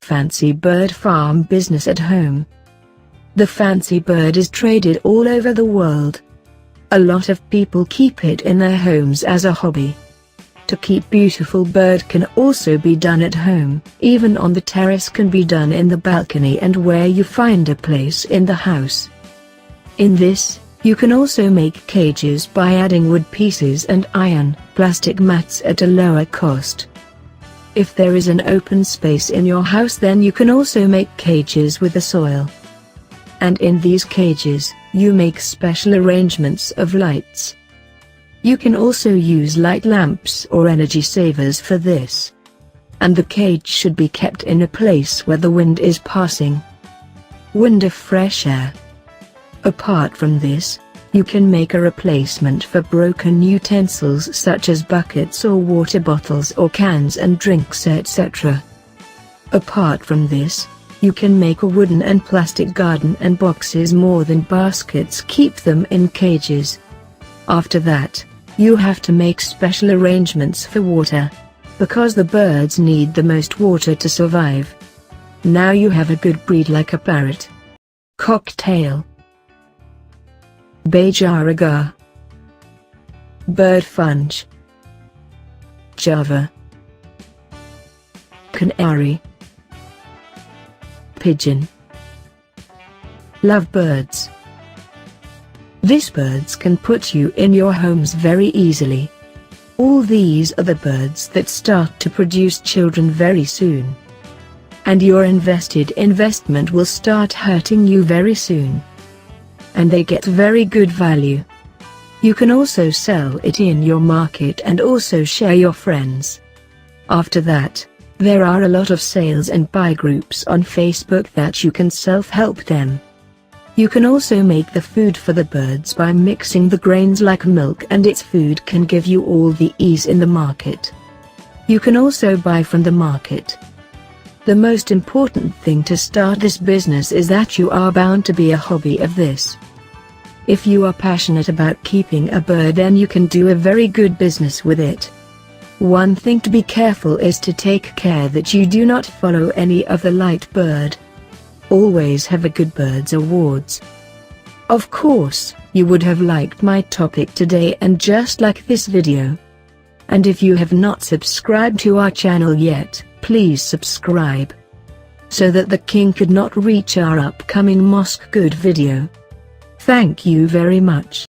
fancy bird farm business at home. The fancy bird is traded all over the world. A lot of people keep it in their homes as a hobby. To keep beautiful bird can also be done at home, even on the terrace, can be done in the balcony and where you find a place in the house. In this, you can also make cages by adding wood pieces and iron, plastic mats at a lower cost. If there is an open space in your house, then you can also make cages with the soil. And in these cages, you make special arrangements of lights. You can also use light lamps or energy savers for this. And the cage should be kept in a place where the wind is passing. Wind of fresh air. Apart from this, you can make a replacement for broken utensils such as buckets or water bottles or cans and drinks, etc. Apart from this, you can make a wooden and plastic garden and boxes more than baskets. Keep them in cages. After that, you have to make special arrangements for water, because the birds need the most water to survive. Now you have a good breed like a parrot, cocktail, Bajaraga, birdfinch, Java, canary, pigeon, lovebirds. These birds can put you in your homes very easily. All these are the birds that start to produce children very soon. And your investment will start hurting you very soon. And they get very good value. You can also sell it in your market and also share your friends. After that, there are a lot of sales and buy groups on Facebook that you can self-help them. You can also make the food for the birds by mixing the grains like milk, and its food can give you all the ease in the market. You can also buy from the market. The most important thing to start this business is that you are bound to be a hobby of this. If you are passionate about keeping a bird, then you can do a very good business with it. One thing to be careful is to take care that you do not follow any of the light bird. Always have a good birds awards. Of course, you would have liked my topic today and just like this video. And if you have not subscribed to our channel yet, please subscribe, so that the king could not reach our upcoming mosque good video. Thank you very much.